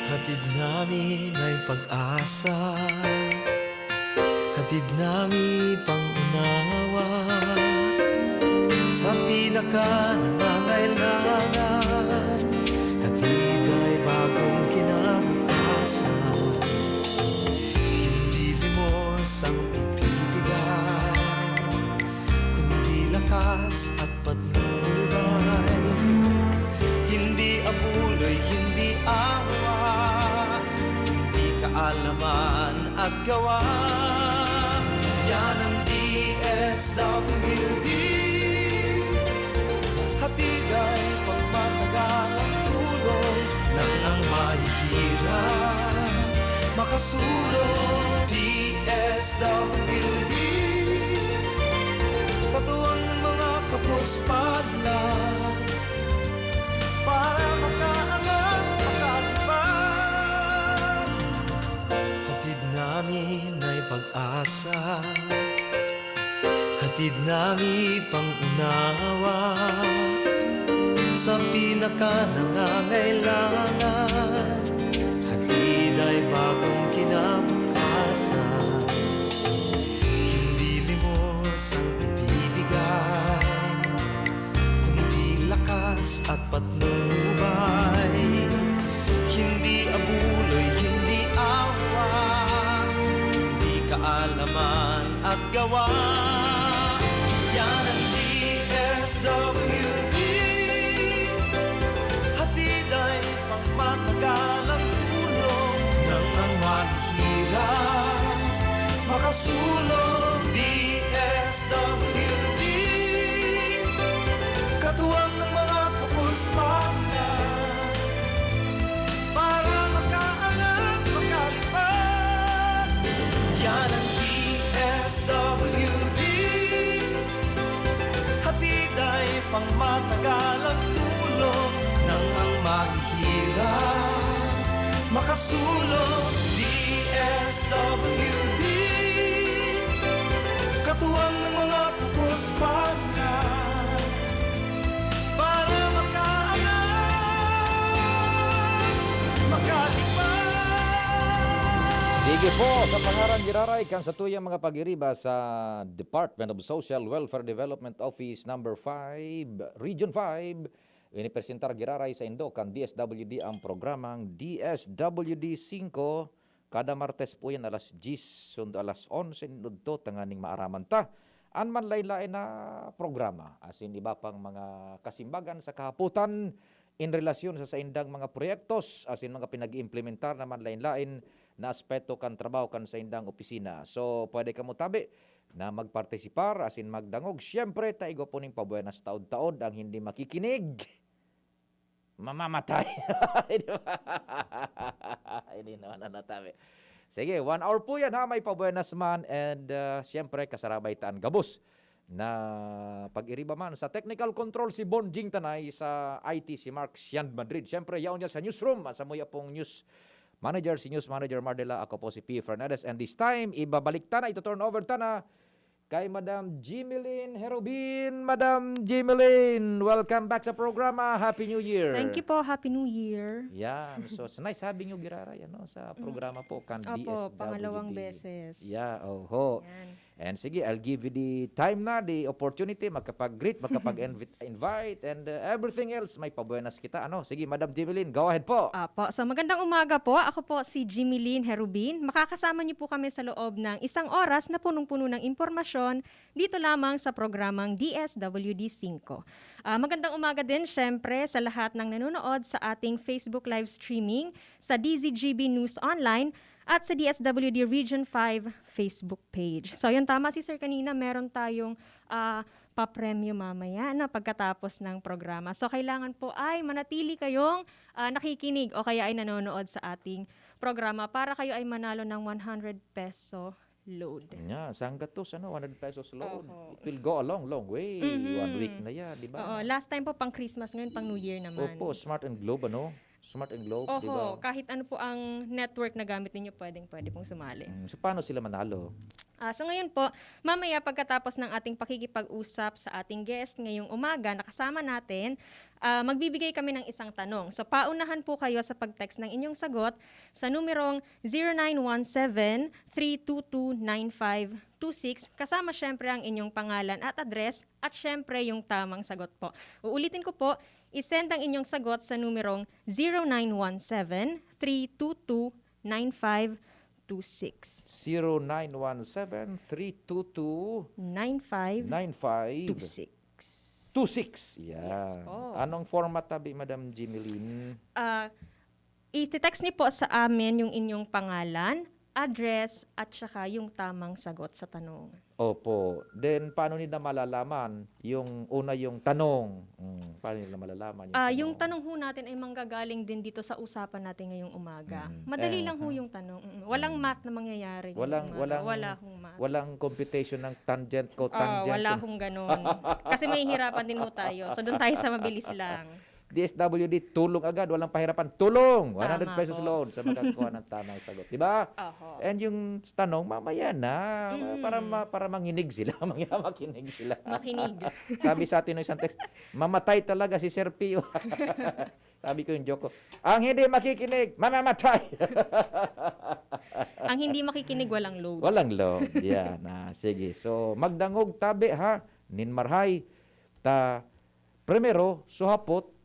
Hatid namin ay pag-asa, hatid namin pang-unawa sa pinaka-nangangailangan. Hatid ay bagong kinabukasan, hindi limos ang ibibigay, kundi lakas at patnubay. Hindi abuloy, hindi awa, hindi kaalaman at gawa. Yan ang DSWD. Hatid ay pagmamagalang tulong ng ang mahihirap makasulong. DSWD, katuwang ng mga kapos-padlan para makaangat, makalipad. Hatid namin ay pag-asa, hatid namin pang-unawa sa pinaka-nangangailangan. Hatid ay bagong kinabukasan, hindi limos ang ibibigay, kundi lakas at patnubay. Hindi abuloy, hindi awa, hindi kaalaman at gawa. Yan ang DSWD. Hatid ay pangmatagalang tulong ng ang mahihirap makasulong. DSWD, katuwang ng mga kapos-padlan para makaangat, makalipad. Yan ang DSWD. Hatid ay pangmatagalang tulong ng ang mahihirap makasulong. DSWD, katuwang ng mga kapos-padlan para makaangat, makalipad. Sige po, sa pangaran giraray kan sa tuyang mga pag-iriba sa Department of Social Welfare Development Office number 5, Region 5, inipresentar giraray sa Indo kan DSWD ang programang DSWD 5. Kada Martes po yan alas 10 sundo alas 11 nudto tanganing maaraman ta. Anman lain-lain na programa asin iba pang mga kasimbagan sa kahaputan in relasyon sa saindang mga proyektos asin mga pinag-implementar naman lain-lain na aspeto kan trabaho kan saindang opisina. So pwede ka mo tabi na magpartisipar asin magdangog. Siyempre taigo po ning pabuenas taod-taod ang hindi makikinig mamamatay. Hindi naman na natabi. Sige, 1 hour po yan ha, may pabuenas man and siyempre kasarabay taan gabos na pag-iriba man. Sa technical control si Bonjing Tanay, sa IT si Mark Sian Madrid. Siyempre, yaon niya sa newsroom, sa muya pong news manager, si News Manager Mardela, ako po si P. Fernandez. And this time, ibabalik ta na, ito turn over ta na kay Madam Jimeline Herobin. Madam Jimeline, welcome back sa programa. Happy New Year. Thank you po. Happy New Year. Yan. So, nice having you, Girara, yan, no, sa programa po, kan Opo, DSWD. pangalawang beses. Yeah, oho. Yan. And sige, I'll give you the time na, the opportunity, makapag-greet, makapag-invite, and everything else, may pabuenas kita. Ano? Sige, Madam Jimeline, go ahead po. Apo, so magandang umaga po. Ako po si Jimeline Herubin. Makakasama niyo po kami sa loob ng 1 oras na punong-puno ng impormasyon dito lamang sa programang DSWD 5. Magandang umaga din, syempre, sa lahat ng nanonood sa ating Facebook live streaming sa DZGB News Online at sa DSWD Region 5 Facebook page. So yun, tama si Sir kanina, meron tayong papremyo mamaya na pagkatapos ng programa. So kailangan po ay manatili kayong nakikinig o kaya ay nanonood sa ating programa para kayo ay manalo ng 100 peso load. Yeah, sanggatos, 100 pesos load. Oho. It will go a long, long way. 1 week na yan, di ba? Oo, last time po pang Christmas, ngayon pang New Year naman. Opo, Smart and Globe, ano? Smart and Globe, di ba? Oho, kahit ano po ang network na gamit ninyo, pwede pong sumali. So, paano sila manalo? So ngayon po, mamaya pagkatapos ng ating pakikipag-usap sa ating guest ngayong umaga, nakasama natin, magbibigay kami ng isang tanong. So paunahan po kayo sa pag-text ng inyong sagot sa numerong 0917-322-9526, kasama syempre ang inyong pangalan at address at syempre yung tamang sagot po. Uulitin ko po, isend ang inyong sagot sa numerong 0917-322-9526. 0917-322-9526. 9526. Yan. Yes po. Anong format tabi, Madam Jimilyn? I-text niyo po sa amin yung inyong pangalan, address, at saka yung tamang sagot sa tanong. Opo. Then, paano nila malalaman yung yung tanong? Paano nila malalaman Yung tanong ho natin ay manggagaling din dito sa usapan natin ngayong umaga. Madali lang ho yung tanong. Walang math na mangyayari. ngayong umaga. Wala hong math. Walang computation ng tangent, cotangent. Wala hong ganun. Kasi may hirapan din ho tayo. So doon tayo sa mabilis lang. DSWD, tulong agad, walang pahirapan. Tulong! 100 Tama pesos po. loan sa magkakuha ng tamang sagot. Diba? Oho. And yung tanong, mamaya na. Para manginig sila. Makinig sila. Makinig. Sabi sa atin ng isang text, mamatay talaga si Sir Pio. Sabi ko yung joke ko, ang hindi makikinig, mamamatay. Ang hindi makikinig, walang load. Walang load. Yan. Sige. So, magdangog tabi ha. Ninmarhay. Primero, suhapot,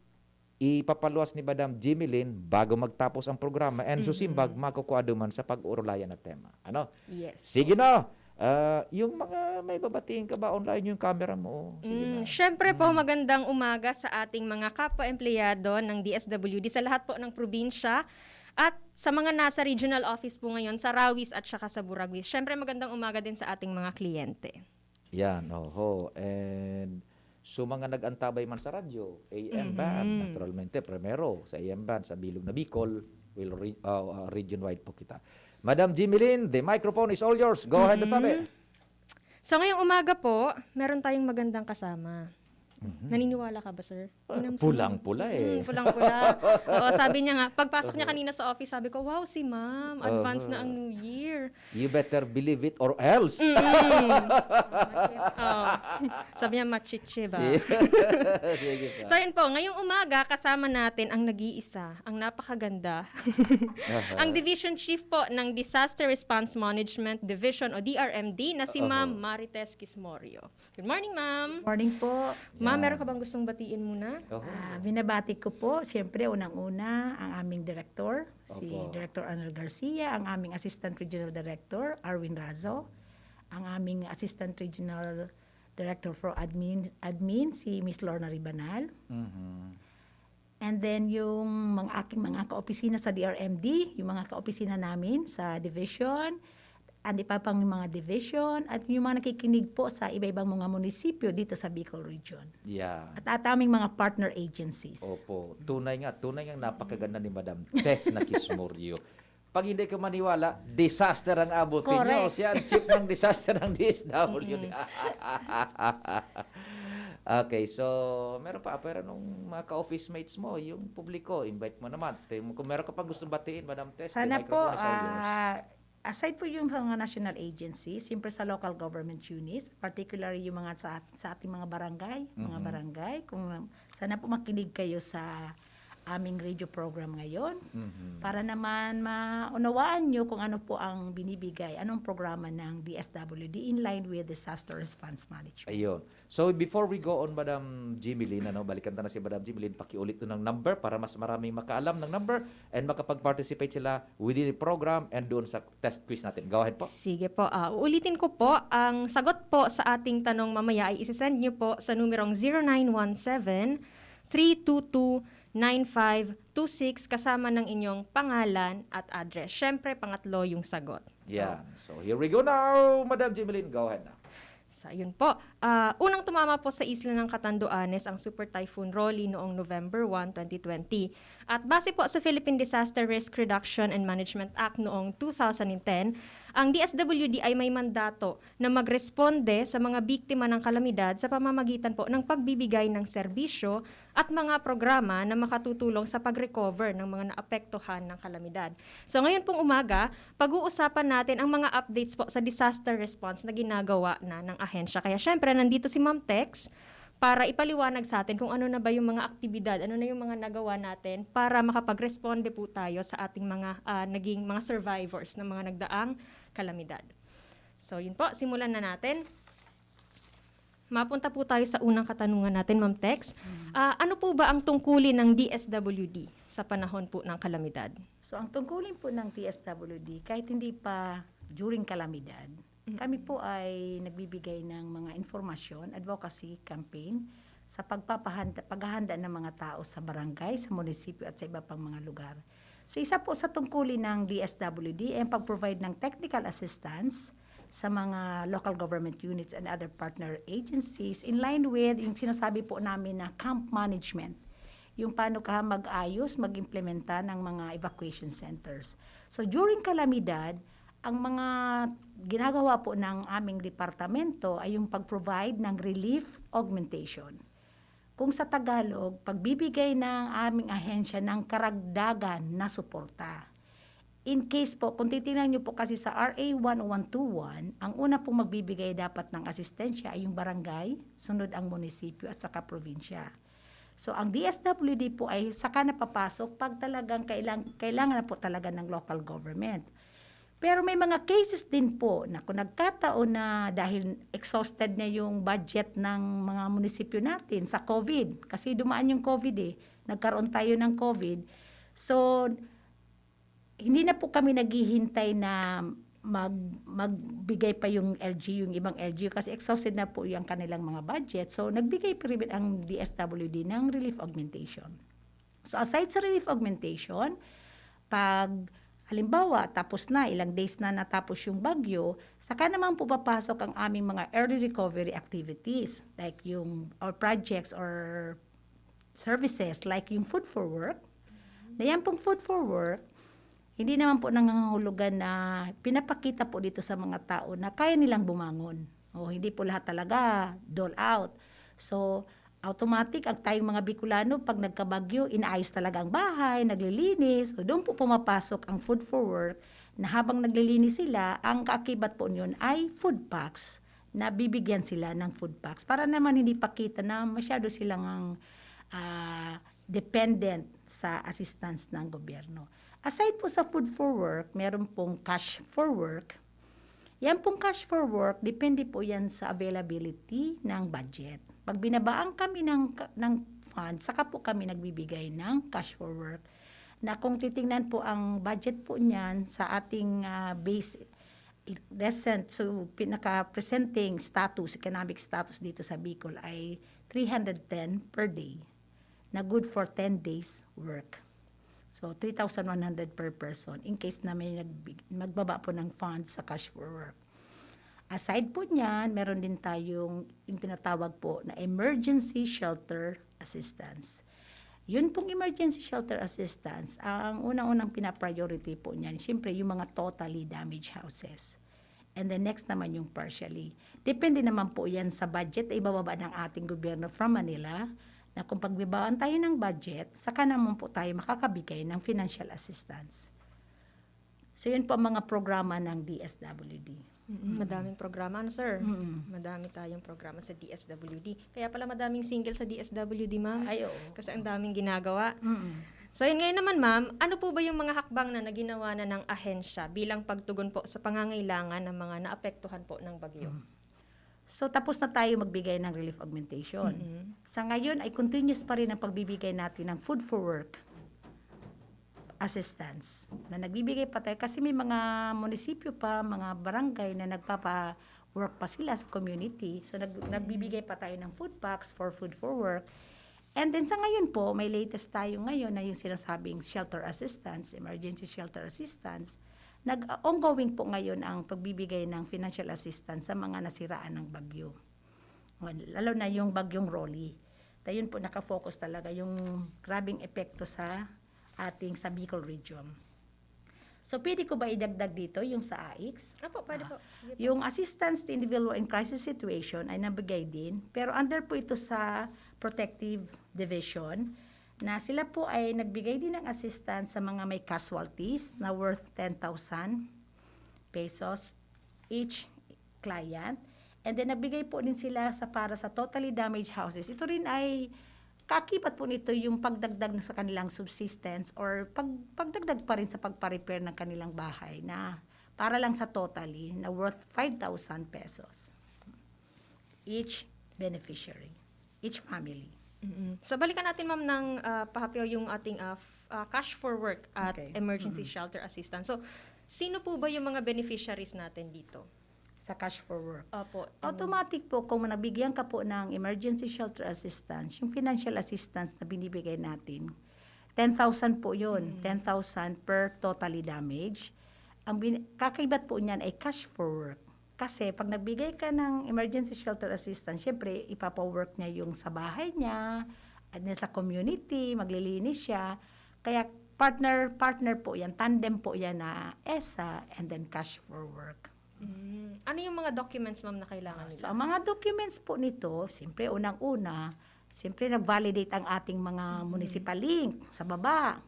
ipapaluwas ni Madam Jimilyn bago magtapos ang programa and susimbag makukuha duman sa pag-urulayan na tema. Ano? Yes. Sige na. Yung mga may babatiin ka ba online yung camera mo? Sige na. Siyempre po, magandang umaga sa ating mga kapwa-empleyado ng DSWD sa lahat po ng probinsya at sa mga nasa regional office po ngayon sa Rawis at saka sa Buraguis. Siyempre magandang umaga din sa ating mga kliyente. Yan, oho. And so mga nag-antabay man sa radyo, AM band, naturalmente, primero sa AM band, sa Bilog na Bicol, region-wide po kita. Madam Jimilyn, the microphone is all yours. Go ahead, tabi. So ngayong umaga po, meron tayong magandang kasama. Naniniwala ka ba, sir? Pulang-pula eh. Pulang-pula. Oo, sabi niya nga, pagpasok niya kanina sa office, sabi ko, wow, si ma'am, advance na ang New Year. You better believe it or else. Sabi niya, machiche ba? Sige pa. So yun po, ngayong umaga, kasama natin ang nag-iisa, ang napakaganda, ang Division Chief po ng Disaster Response Management Division o DRMD na si Ma'am Marites Quismorio. Good morning, ma'am. Morning po. Ma'am, meron ka bang gustong batiin muna? Binabati ko po, siyempre, unang-una, ang aming director, si Director Arnel Garcia, ang aming Assistant Regional Director, Arwin Razo, ang aming Assistant Regional Director for Admin si Miss Lorna Ribanal. And then yung aking mga kaopisina sa DRMD, yung mga kaopisina namin sa division, and iba pang mga division, at yung mga nakikinig po sa iba-ibang mga munisipyo dito sa Bicol Region. Yeah. At aming mga partner agencies. Opo. Tunay nga napakaganda ni Madam Tess na Quismorio. Pag hindi ka maniwala, disaster ang abutin nyo. Correct. Siya ang chief ng disaster ng DSWD. Okay, so meron pa. Pero nung mga ka-office mates mo, yung publiko, invite mo naman. Kung meron ka pang gusto batiin, Madam Tess, Sana the po, microphone is all yours. aside po yung mga national agencies, siyempre sa local government units, particularly yung mga sa ating mga barangay, kung sana po makinig kayo sa aming radio program ngayon para naman maunawaan nyo kung ano po ang binibigay, anong programa ng DSWD in line with disaster response management. Ayun. So before we go on, Madam Jimilyn, balikan na si Madam Jimilyn, pakiulit ng number para mas maraming makaalam ng number and makapag-participate sila within the program and doon sa test quiz natin. Go ahead po. Sige po. Uulitin ko po, ang sagot po sa ating tanong mamaya ay isasend nyo po sa numerong 0917-322-9526 kasama ng inyong pangalan at address. Siyempre, pangatlo yung sagot. Yeah. So here we go now, Madam Jimilyn. Go ahead now. So, yun po. Unang tumama po sa isla ng Catanduanes ang Super Typhoon Rolly noong November 1, 2020. At base po sa Philippine Disaster Risk Reduction and Management Act noong 2010, ang DSWD ay may mandato na magresponde sa mga biktima ng kalamidad sa pamamagitan po ng pagbibigay ng serbisyo at mga programa na makatutulong sa pag-recover ng mga naapektuhan ng kalamidad. So ngayon pong umaga, pag-uusapan natin ang mga updates po sa disaster response na ginagawa na ng ahensya. Kaya syempre, nandito si Ma'am Tex para ipaliwanag sa atin kung ano na ba yung mga aktibidad, ano na yung mga nagawa natin para makapag-responde po tayo sa ating mga naging mga survivors ng mga nagdaang kalamidad. So yun po, simulan na natin. Mapunta po tayo sa unang katanungan natin, Ma'am Tex. Ano po ba ang tungkulin ng DSWD sa panahon po ng kalamidad? So ang tungkulin po ng DSWD, kahit hindi pa during kalamidad, kami po ay nagbibigay ng mga informasyon, advocacy campaign sa paghahanda ng mga tao sa barangay, sa munisipyo at sa iba pang mga lugar. So isa po sa tungkulin ng DSWD ay ang pag-provide ng technical assistance sa mga local government units and other partner agencies in line with yung sinasabi po namin na camp management. Yung paano ka mag-ayos, mag-implementa ng mga evacuation centers. So during kalamidad, ang mga ginagawa po ng aming departamento ay yung pag-provide ng relief augmentation. Kung sa Tagalog, pagbibigay ng aming ahensya ng karagdagan na suporta. In case po, kung titingnan nyo po kasi sa RA 10121, ang una pong magbibigay dapat ng asistensya ay yung barangay, sunod ang munisipyo at saka probinsya. So ang DSWD po ay saka napapasok pag talagang kailangan na po talaga ng local government. Pero may mga cases din po na kung nagkataon na dahil exhausted na yung budget ng mga munisipyo natin sa COVID, kasi dumaan yung COVID nagkaroon tayo ng COVID. So, hindi na po kami naghihintay na magbigay pa yung LGU, yung ibang LGU, kasi exhausted na po yung kanilang mga budget. So, nagbigay pa rin ang DSWD ng relief augmentation. So, aside sa relief augmentation, pag halimbawa, tapos na, ilang days na natapos yung bagyo, saka naman po papasok ang aming mga early recovery activities, like yung or projects or services, like yung food for work. Na yan pong food for work, hindi naman po nangangahulugan na pinapakita po dito sa mga tao na kaya nilang bumangon. O hindi po lahat talaga dole out. So, automatic, ang tayong mga Bicolano, pag nagkabagyo, inaayos talaga ang bahay, naglilinis. So, doon po pumapasok ang food for work na habang naglilinis sila, ang kaakibat po niyon ay food packs, na bibigyan sila ng food packs. Para naman hindi pakita na masyado silang dependent sa assistance ng gobyerno. Aside po sa food for work, meron pong cash for work. Yan pong cash for work, depende po yan sa availability ng budget. Pag binabaan kami ng funds, saka po kami nagbibigay ng cash for work. Na kung titingnan po ang budget po niyan sa ating base recent, so pinaka-presenting status, economic status dito sa Bicol ay 310 per day na good for 10 days work. So, 3,100 per person in case na may magbaba po ng funds sa cash for work. Aside po niyan, meron din tayong yung tinatawag po na emergency shelter assistance. Yun pong emergency shelter assistance, ang unang-unang pina-priority po niyan, siyempre yung mga totally damaged houses. And the next naman yung partially. Depende naman po yan sa budget ay ibababa ng ating gobyerno from Manila, na kung pagbibawaan tayo ng budget, saka naman po tayo makakabigay ng financial assistance. So yun po ang mga programa ng DSWD. Madaming programa, sir? Madami tayong programa sa DSWD. Kaya pala madaming single sa DSWD, ma'am. Ay, oo. Kasi ang daming ginagawa. So yun ngayon naman, ma'am, ano po ba yung mga hakbang na ginawa na ng ahensya bilang pagtugon po sa pangangailangan ng mga naapektuhan po ng bagyo? So, tapos na tayo magbigay ng relief augmentation. Sa ngayon, ay continuous pa rin ang pagbibigay natin ng food for work assistance. Na nagbibigay pa tayo kasi may mga munisipyo pa, mga barangay na nagpapa-work pa sila sa community. So, nagbibigay pa tayo ng food packs for food for work. And then sa ngayon po, may latest tayo ngayon na yung sinasabing shelter assistance, emergency shelter assistance. Ongoing po ngayon ang pagbibigay ng financial assistance sa mga nasiraan ng bagyo. Lalo na yung bagyong Rolly. Ayun po nakafocus talaga yung grabing epekto sa ating sa Bicol region. So, pwede ko ba idagdag dito yung sa AIX? Apo, pwede po. Sige po. Yung assistance to individual in crisis situation ay nabigay din, pero under po ito sa Protective Division na sila po ay nagbigay din ng assistance sa mga may casualties na worth 10,000 pesos each client. And then nagbigay po din sila para sa totally damaged houses. Ito rin ay kakibat po nito yung pagdagdag na sa kanilang subsistence or pagdagdag pa rin sa pagpa-repair ng kanilang bahay na para lang sa totally na worth 5,000 pesos each beneficiary, each family. So balikan natin ma'am ng pahapyaw yung ating cash for work at Okay. emergency shelter assistance. So sino po ba yung mga beneficiaries natin dito? Sa cash for work. Opo. Automatic po, kung nabigyan ka po ng emergency shelter assistance, yung financial assistance na binibigay natin, 10,000 po yun. 10,000 per totally damaged. Kakaibat po niyan ay cash for work. Kasi pag nagbigay ka ng emergency shelter assistance, syempre ipapawork niya yung sa bahay niya, at sa community, maglilinis siya. Kaya partner po yan, tandem po yan na ESA and then cash for work. Ano yung mga documents ma'am na kailangan nila? So, ang mga documents po nito, siyempre, unang-una, siyempre, nag-validate ang ating mga municipal link sa baba.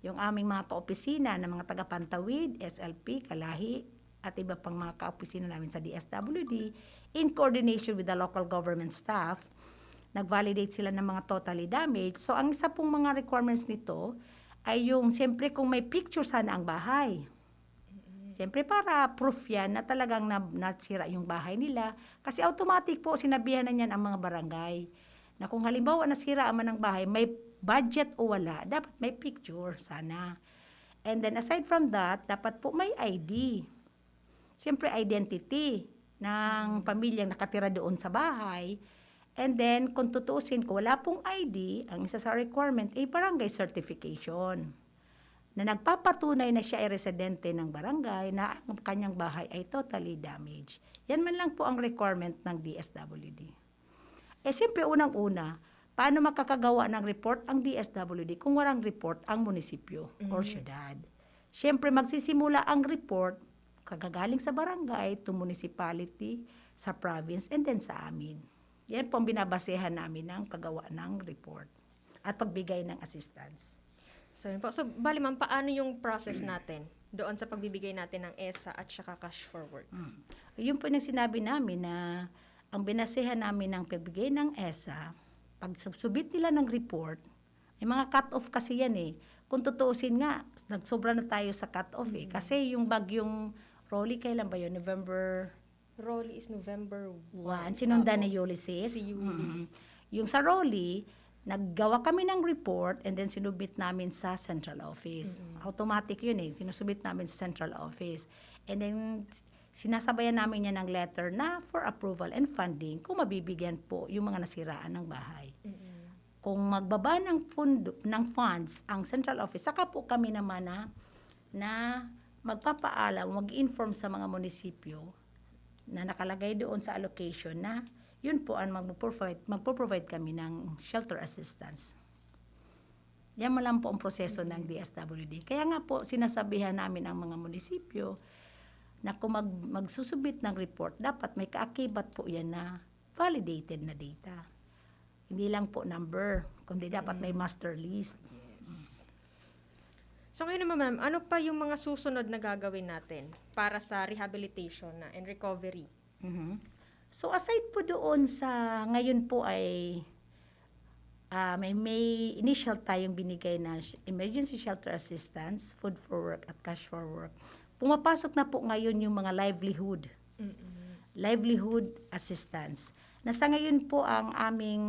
Yung aming mga kaopisina ng mga taga-Pantawid, SLP, Kalahi, at iba pang mga kaopisina namin sa DSWD, in coordination with the local government staff, nag-validate sila ng mga totally damaged. So, ang isa pong mga requirements nito ay yung, siyempre, kung may picture sana ang bahay. Siyempre, para proof yan na talagang nasira yung bahay nila. Kasi automatic po, sinabihan na niyan ang mga barangay. Na kung halimbawa nasira man ang bahay, may budget o wala, dapat may picture sana. And then aside from that, dapat po may ID. Siyempre, identity ng pamilyang nakatira doon sa bahay. And then, kung tutuusin, kung wala pong ID, ang isa sa requirement ay barangay certification na nagpapatunay na siya ay residente ng barangay na ang kanyang bahay ay totally damaged. Yan man lang po ang requirement ng DSWD. Siyempre, unang-una, paano makakagawa ng report ang DSWD kung walang report ang munisipyo or syudad? Siyempre, magsisimula ang report kagagaling sa barangay to municipality, sa province, and then sa amin. Yan po ang binabasehan namin ng paggawa ng report at pagbigay ng assistance. So, yun po. So, bali ma'am, paano yung process natin doon sa pagbibigay natin ng ESA at saka cash for work? Yun po yung sinabi namin na ang binasehan namin ng pagbigay ng ESA, pag submit nila ng report, may mga cut-off kasi yan eh. Kung tutuusin nga, nagsobra na tayo sa cut-off eh. Kasi yung bagyong Rolly, kailan ba yun? November Rolly is November 1. Sinundan ni Ulysses. Si Yuli. Yung sa Rolly, naggawa kami ng report and then sinubmit namin sa central office. Automatic yun eh. Sinusubmit namin sa central office. And then, sinasabayan namin yan ng letter na for approval and funding kung mabibigyan po yung mga nasiraan ng bahay. Kung magbaba ng funds ang central office, saka po kami naman na magpapaalam, mag-inform sa mga munisipyo na nakalagay doon sa allocation na yun po ang magpo-provide kami ng shelter assistance. Yan mo lang po ang proseso ng DSWD. Kaya nga po, sinasabihan namin ang mga munisipyo na kung magsusubmit ng report, dapat may kaakibat po yan na validated na data. Hindi lang po number, kundi dapat may master list. So ngayon naman ma'am, ano pa yung mga susunod na gagawin natin para sa rehabilitation and recovery? So aside po doon sa ngayon po ay may initial tayong binigay na emergency shelter assistance, food for work at cash for work. Pumapasok na po ngayon yung mga livelihood assistance. Nasa ngayon po ang aming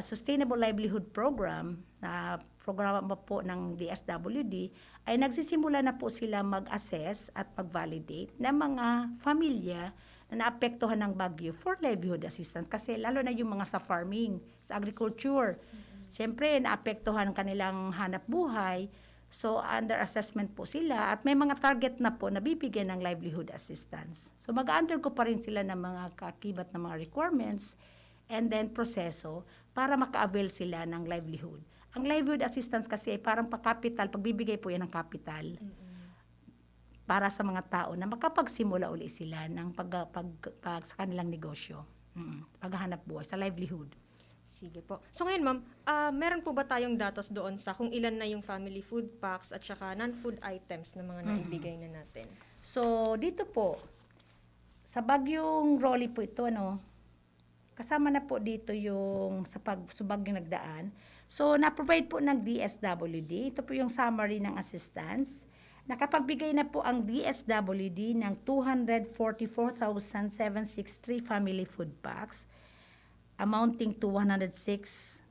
Sustainable Livelihood Program na programa po ng DSWD ay nagsisimula na po sila mag-assess at mag-validate ng mga pamilya na naapektuhan ng bagyo for livelihood assistance. Kasi lalo na yung mga sa farming, sa agriculture. Siyempre, naapektuhan kanilang hanap buhay. So, under assessment po sila at may mga target na po na bibigyan ng livelihood assistance. So, mag-undergo pa rin sila ng mga kaakibat na mga requirements and then proseso para maka-avail sila ng livelihood. Ang livelihood assistance kasi ay parang pa-capital, pagbibigay po yan ng capital para sa mga tao na makapagsimula uli sila ng sa kanilang negosyo, paghahanap buhay, sa livelihood. Sige po. So ngayon ma'am, meron po ba tayong datos doon sa kung ilan na yung family food packs at saka non-food items na mga naibigay na natin? So, dito po, sa Bagyong Rolly po ito, kasama na po dito yung sa bagyong nagdaan. So, na-provide po ng DSWD. Ito po yung summary ng assistance. Nakapagbigay na po ang DSWD ng 244,763 family food packs amounting to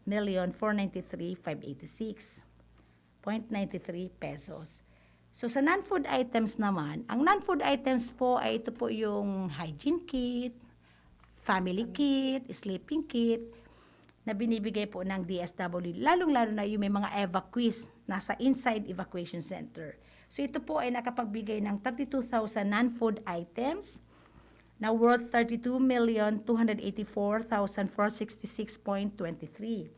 106,493,586.93 pesos. So, sa non-food items naman, ang non-food items po ay ito po yung hygiene kit, family kit, sleeping kit, na binibigay po ng DSWD, lalong-lalo na yung may mga evacuees nasa inside evacuation center. So, ito po ay nakapagbigay ng 32,000 non-food items na worth 32,284,466.23.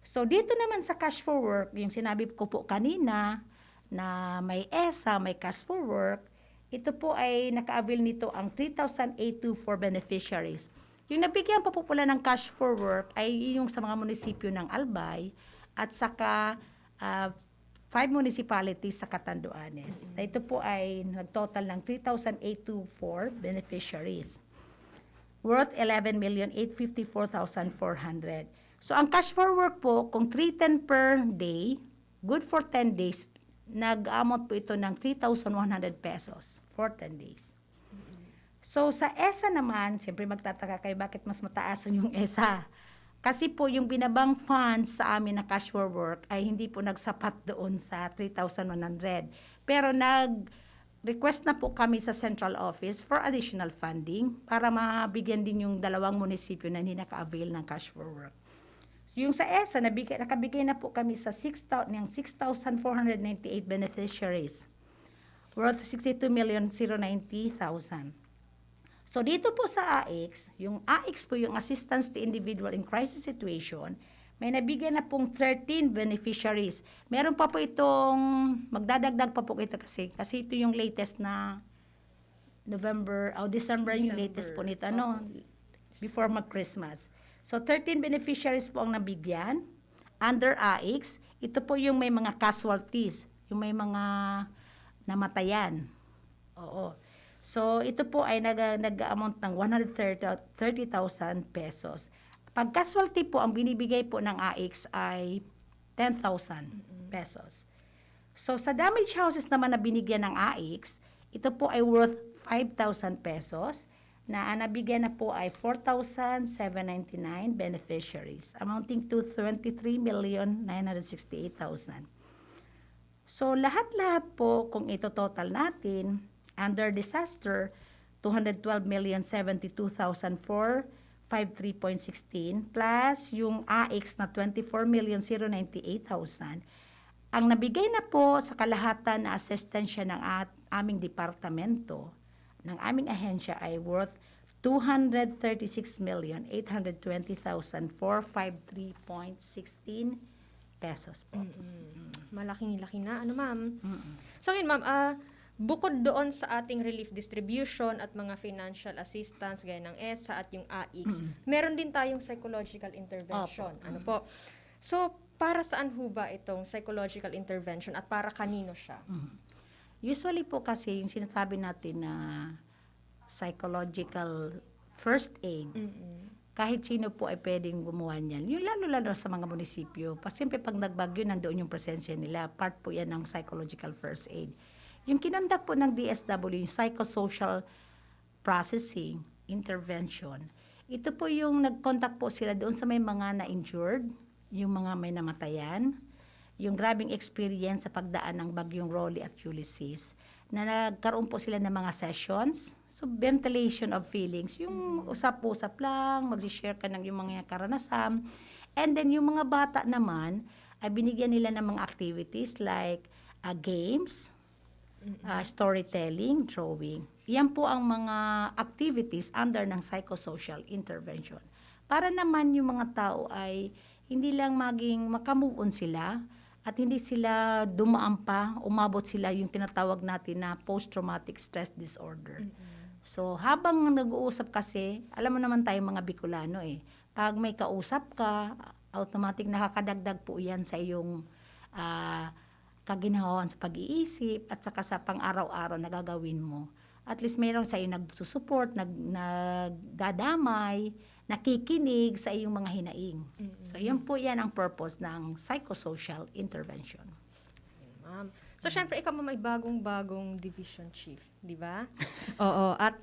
So, dito naman sa cash for work, yung sinabi ko po kanina, na may ESA, may cash for work, ito po ay naka-avail nito ang 3,824 beneficiaries. Yung nabigyan pa po pala ng cash for work ay yung sa mga munisipyo ng Albay at saka 5 municipalities sa Catanduanes. Ito po ay nag-total ng 3,824 beneficiaries worth 11,854,400. So, ang cash for work po, kung 310 per day, good for 10 days, nag-amount po ito ng 3,100 pesos for 10 days. So, sa ESA naman, siyempre magtataka kayo bakit mas mataas yung ESA. Kasi po, yung binabang funds sa amin na cash for work ay hindi po nagsapat doon sa 3,100. Pero nag-request na po kami sa central office for additional funding para mabigyan din yung dalawang munisipyo na hindi naka-avail ng cash for work. Yung sa ESA, nakabigay na po kami sa 6,498 beneficiaries worth 62,090,000. So, dito po sa AIX, yung AIX po yung Assistance to Individual in Crisis Situation, may nabigyan na pong 13 beneficiaries. Meron pa po itong, magdadagdag pa po ito kasi ito yung latest na December yung latest po nito, before mag-Christmas. So, 13 beneficiaries po ang nabigyan under AIX. Ito po yung may mga casualties, yung may mga namatayan. Oo. So, ito po ay nag-amount ng 130,000 pesos. Pag casualty po, ang binibigay po ng AIX ay 10,000 pesos. So, sa damage houses naman na binigyan ng AIX, ito po ay worth 5,000 pesos na nabigyan na po ay 4,799 beneficiaries, amounting to 23,968,000. So, lahat-lahat po, kung ito total natin, under disaster, 212,072,453.16 plus yung AX na 24,098,000. Ang nabigay na po sa kalahatan na asistensya ng aming departamento, ng aming ahensya ay worth 236,820,453.16 pesos po. Malaking-laki na. Ano, ma'am? So, yun, ma'am, bukod doon sa ating relief distribution at mga financial assistance gaya ng ESA at yung AIX, meron din tayong psychological intervention. Ano po? So, para saan ho ba itong psychological intervention at para kanino siya? Usually po kasi yung sinasabi natin na psychological first aid, kahit sino po ay pwedeng gumawa niyan. Yung lalo-lalo sa mga munisipyo. Siyempre pag nagbagyo, nandoon yung presensya nila. Part po yan ng psychological first aid. Yung kinondak po ng DSW, yung psychosocial processing, intervention, ito po yung nag-contact po sila doon sa may mga na-injured, yung mga may namatayan, yung grabing experience sa pagdaan ng Bagyong Rolly at Ulysses, na nagkaroon po sila ng mga sessions, so ventilation of feelings, yung usap-usap lang, mag-share ka ng yung mga karanasan, and then yung mga bata naman, ay binigyan nila ng mga activities like games, storytelling, drawing. Yan po ang mga activities under ng psychosocial intervention. Para naman yung mga tao ay hindi lang maging makamove on sila at hindi sila dumaan pa, umabot sila yung tinatawag natin na post-traumatic stress disorder. So habang nag-uusap kasi, alam mo naman tayong mga Bicolano pag may kausap ka, automatic nakakadagdag po yan sa iyong kaginhawaan sa pag-iisip at saka sa pang-araw-araw na gagawin mo. At least mayroong sa iyo nagsusupport, nagdadamay, nakikinig sa iyong mga hinaing. So, yun po yan ang purpose ng psychosocial intervention. Ma'am. So, syempre, ikaw may bagong-bagong division chief, di ba? Oo. At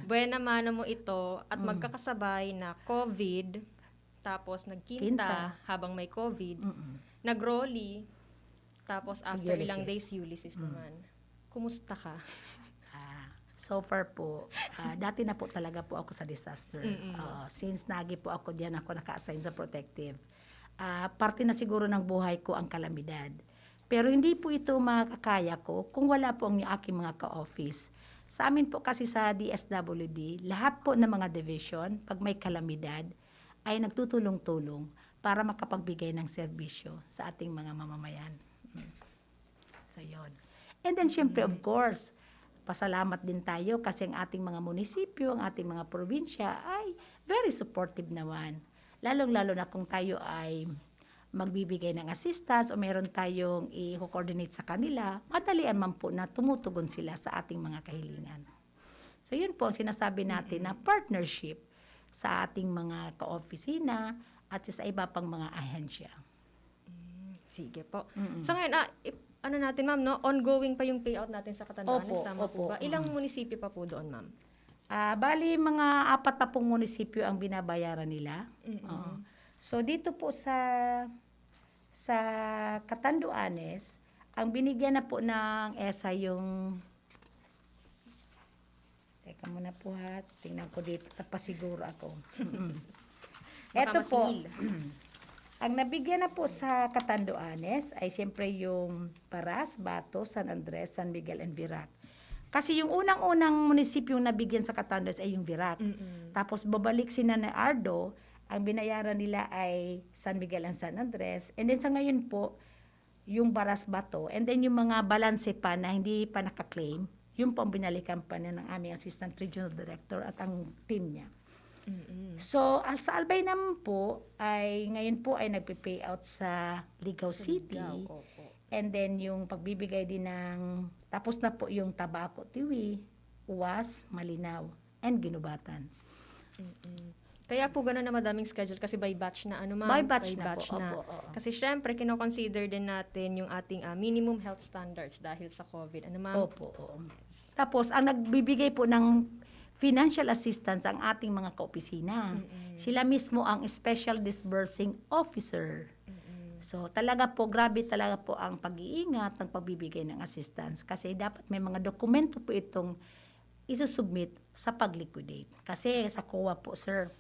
buena mano mo ito at magkakasabay na COVID, tapos nagkinta Kinta. habang may COVID, nag-rolly, tapos after ilang Ulysses. days, Ulysses naman. Kumusta ka? So far po, dati na po talaga po ako sa disaster. Since nagi po ako diyan, ako naka-assign sa protective. Parte na siguro ng buhay ko ang kalamidad. Pero hindi po ito makakaya ko kung wala po ang aking mga ka-office. Sa amin po kasi sa DSWD, lahat po ng mga division, pag may kalamidad, ay nagtutulong-tulong para makapagbigay ng serbisyo sa ating mga mamamayan. So, yun. And then, syempre, of course, pasalamat din tayo kasi ang ating mga munisipyo, ang ating mga probinsya ay very supportive naman. Lalong-lalo na kung tayo ay magbibigay ng assistance o meron tayong i-coordinate sa kanila, madalian man po na tumutugon sila sa ating mga kahilingan. So, yun po, sinasabi natin na partnership sa ating mga ka-opisina at sa iba pang mga ahensya. Sige po. So ngayon, ano natin ma'am, no? Ongoing pa yung payout natin sa Catanduanes, tama po opo. ba? Ilang munisipyo pa po doon, ma'am? Bali, mga 40 munisipyo ang binabayaran nila. Oo. So, dito po sa Catanduanes, ang binigyan na po ng ESA yung... Teka muna po ha, tingnan ko dito, tapasiguro ako. Ito po, ang nabigyan na po sa Catanduanes ay siyempre yung Paras, Bato, San Andres, San Miguel, and Virac. Kasi yung unang-unang munisipyong nabigyan sa Catanduanes ay yung Virac. Tapos babalik sina na Ardo, ang binayaran nila ay San Miguel and San Andres. And then sa ngayon po, yung Paras, Bato, and then yung mga balanse pa na hindi pa nakaklaim, yun po ang binalikan pa na ng aming Assistant Regional Director at ang team niya. So, sa Albay naman po, ay ngayon po ay nagpe-payout sa Ligao City. And then yung pagbibigay din ng, tapos na po yung Tabaco, Tiwi, Uwas, Malinaw, and Ginubatan. Kaya po gano'n na madaming schedule kasi by batch na, ano ma'am? By batch na po, opo, oo. Kasi syempre, kino-consider din natin yung ating minimum health standards dahil sa COVID. Ano ma'am? Opo, oo. Tapos, ang nagbibigay po ng financial assistance ang ating mga kaopisina. Sila mismo ang Special Disbursing Officer. So, talaga po, grabe talaga po ang pag-iingat ng pagbibigay ng assistance. Kasi dapat may mga dokumento po itong isusubmit sa pag-liquidate. Kasi sa COA po, sir.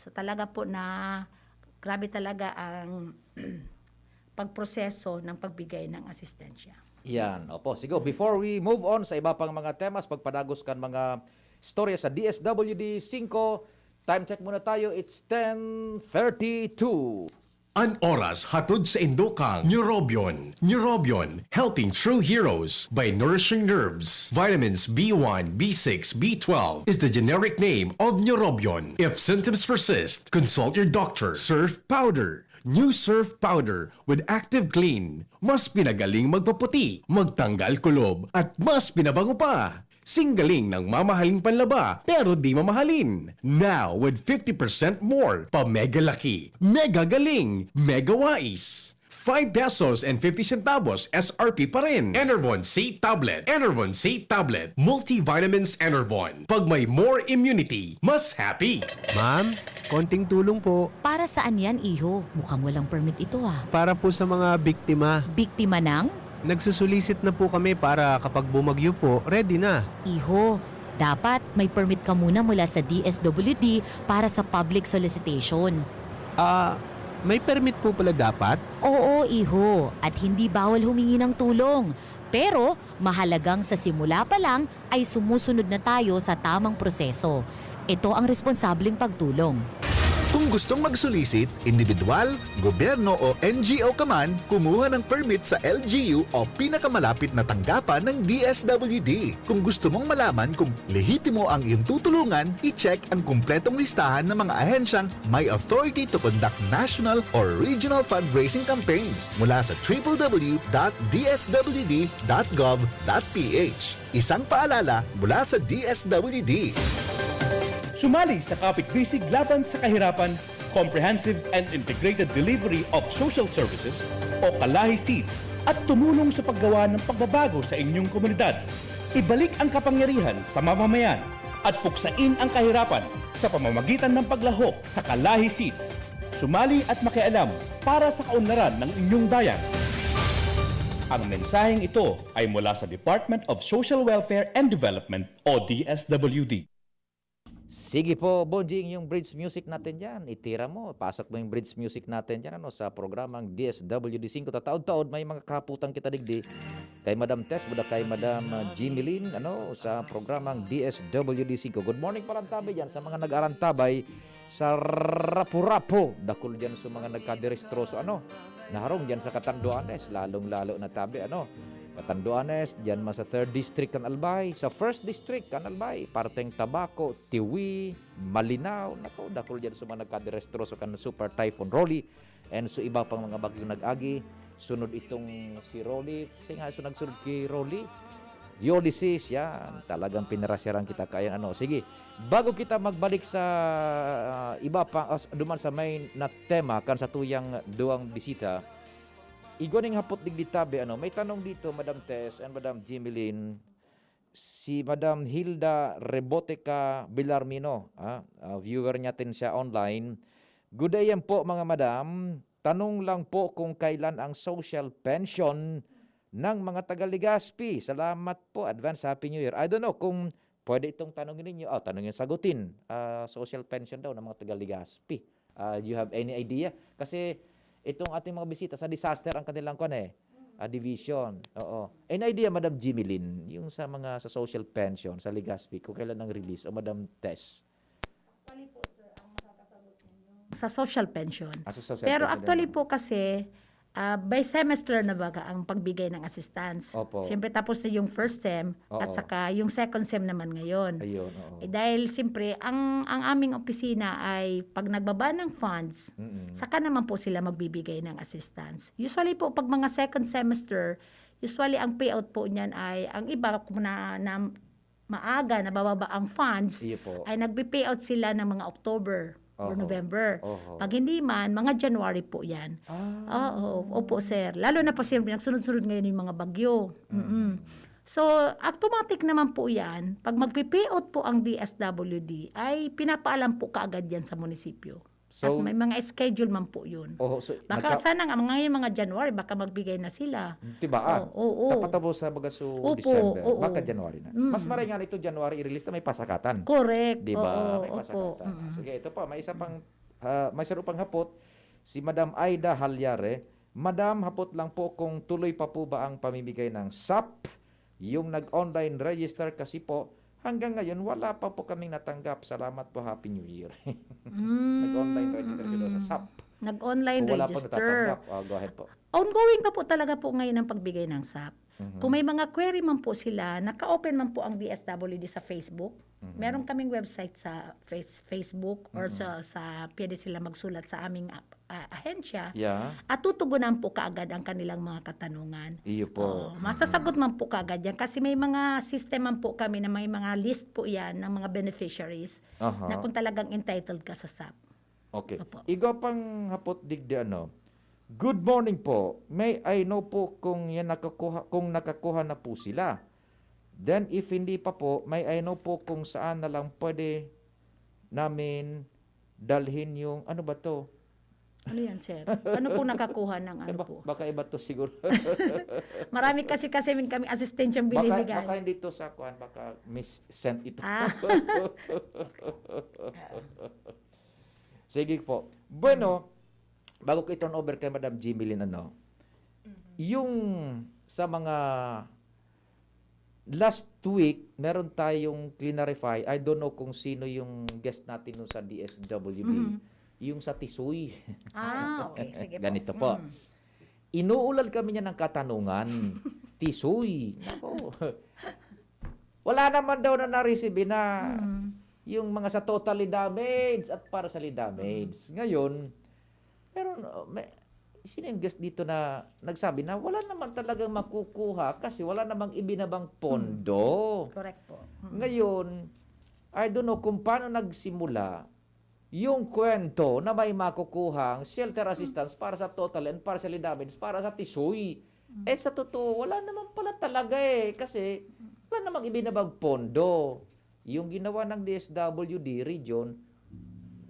So, talaga po na grabe talaga ang pagproseso ng pagbigay ng asistensya. Yan. Opo, sige. Before we move on sa iba pang mga temas, pagpadagos kan mga storya sa DSWD 5, time check muna tayo. It's 10:32. An oras hatod sa Indokang Neurobion. Neurobion, helping true heroes by nourishing nerves. Vitamins B1, B6, B12 is the generic name of Neurobion. If symptoms persist, consult your doctor. Surf Powder. New Surf Powder with active clean. Mas pinagaling magpaputi, magtanggal kulob, at mas pinabango pa. Singgaling ng mamahaling panlaba pero di mamahalin. Now with 50% more pa mega laki, mega galing, mega wise. 5 pesos and 50 centavos SRP pa rin. Enervon C Tablet. Enervon C Tablet. Multivitamins Enervon. Pag may more immunity, mas happy. Ma'am, konting tulong po Para saan yan, iho? Mukhang walang permit ito ah. para po sa mga biktima. Biktima ng? Nagsusulisit na po kami para kapag bumagyo po, ready na. Iho, dapat may permit ka muna mula sa DSWD para sa public solicitation. May permit po pala dapat? Oo, iho. At hindi bawal humingi ng tulong. Pero mahalagang sa simula pa lang ay sumusunod na tayo sa tamang proseso. Ito ang responsableng pagtulong. Kung gustong magsolicit, individual, gobyerno o NGO ka man, kumuha ng permit sa LGU o pinakamalapit na tanggapan ng DSWD. Kung gusto mong malaman kung lehitimo ang iyong tutulungan, i-check ang kumpletong listahan ng mga ahensyang may authority to conduct national or regional fundraising campaigns mula sa www.dswd.gov.ph. Isang paalala mula sa DSWD. Sumali sa Kapit-Bisig Laban sa Kahirapan, Comprehensive and Integrated Delivery of Social Services o Kalahi Seeds at tumulong sa paggawa ng pagbabago sa inyong komunidad. Ibalik ang kapangyarihan sa mamamayan at puksain ang kahirapan sa pamamagitan ng paglahok sa Kalahi Seeds. Sumali at makialam para sa kaunlaran ng inyong bayan. Ang mensaheng ito ay mula sa Department of Social Welfare and Development o DSWD. Sige po, Bonjing, yung bridge music natin dyan. Itira mo, pasok mo yung bridge music natin dyan sa programang DSWD 5. Taon-taon may mga kaputang kita digdi. Kay Madam Tess, buda kay Madam Jimmy sa programang DSWD 5. Good morning, parantabay dyan sa mga nag-arantabay sa Rapu-Rapu. Dakul dyan sa mga nagkadirestroso. Naharong dyan sa Catanduanes, lalong-lalo na tabi. Catanduanes, dyan sa 3rd District kan Albay, sa 1st District kan Albay, parteng Tabaco, Tiwi, Malinaw, dakol dyan sa mga nagkadirestroso kan Super Typhoon Rolly, and so iba pang mga bagyong nag-agi, sunod itong si Rolly, nagsunod kay Rolly, Ulysses, yan, talagang pinarasyaran kita kaya Sige, bago kita magbalik sa iba pa, duman sa main na tema, kan sa tuyang duwang bisita, Igoning hapot digditabi, may tanong dito, Madam Tess and Madam Jimilyn, si Madam Hilda Reboteca Bilarmino, viewer natin siya online. Good day yan po mga madam, tanong lang po kung kailan ang social pension ng mga taga-Legazpi. Salamat po, advance Happy New Year. I don't know kung pwede itong tanongin ninyo, tanongin sagutin, social pension daw ng mga taga-Legazpi. Do you have any idea? Kasi itong ating mga bisita sa disaster ang kanilang division. Oo. An idea, Madam Jimilyn, yung sa mga sa social pension sa Legazpi, kung kailan ang release, o Madam Tess? Sa social pension. Sa social Pero pension actually din. po kasi, by semester na baga ang pagbigay ng assistance. Opo. Siyempre tapos na yung first sem at Oo. saka yung second sem naman ngayon. Ayun, oo. Dahil siyempre, ang aming opisina ay pag nagbaba ng funds, saka naman po sila magbibigay ng assistance. Usually po, pag mga second semester, usually ang payout po niyan ay, ang iba kung na maaga, nabababa ang funds, Iyo po. ay nagbe-payout sila ng mga October or Oho. November. Oho. Pag hindi man, mga January po yan. Oo, opo sir. Lalo na po siyempre, nagsunod-sunod ngayon yung mga bagyo. So, automatic naman po yan. Pag magpipayout po ang DSWD, ay pinapaalam po kaagad yan sa munisipyo. At So, may mga schedule man po yun. so Baka sana nga, ngayon mga January, baka magbigay na sila. tibaan. Oo. Tapos sa baga Opo, December, oo. baka January na. Mas maray nga ito January i-release na may pasakatan. Correct. Di ba? Oo, May opo. pasakatan. Sige, ito pa, may isa pang may isa pang hapot, si Madam Aida Halyare. Madam, hapot lang po kung tuloy pa po ba ang pamimigay ng SAP, yung nag-online register kasi po, hanggang ngayon wala pa po kaming natanggap. Salamat po, Happy New Year. Nag-online register sila sa SAP. Nag-online Kung wala po register. natatanggap, go ahead po. Ongoing pa po talaga po ngayon ang pagbigay ng SAP. Kung may mga query man po sila, naka-open man po ang DSWD sa Facebook. Meron kaming website sa Facebook or sa pwede sila magsulat sa aming ahensya. Yeah. At tutugunan po kaagad ang kanilang mga katanungan. Iyo po. Masasagot man po kaagad yan kasi may mga system man po kami na may mga list po yan ng mga beneficiaries Aha. na kung talagang entitled ka sa SAP. Okay. Opo. Igo pang hapot digdi Good morning po. May I know po kung nakakuha na po sila. Then if hindi pa po, may I know po kung saan na lang pwede namin dalhin yung ano ba to? Ano yan, sir? Ano po nakakuha ng ano po? Baka iba to siguro. Marami kasi kami asistensyang binibigay. Baka hindi to sa kuan, baka miss-send ito. Sige po. Bueno, bago ko i-turn over kay Madam Jimilyn, yung sa mga last week, meron tayong clarify. I don't know kung sino yung guest natin nun sa DSWD. yung sa Tisoy. Okay. Sige po. Ganito po. Inuulad kami niya ng katanungan. Tisoy. Nako. Wala naman daw na na-receive na yung mga sa totally damaged at partially damaged. Ngayon, meron, sino yung guest dito na nagsabi na wala naman talagang makukuha kasi wala namang ibinabang pondo. Correct po. Ngayon, I don't know kung paano nagsimula yung kwento na may makukuhang shelter assistance para sa total and partially damaged para sa Tisoy. Sa totoo, wala naman pala talaga kasi wala namang ibinabang pondo. Yung ginawa ng DSWD region,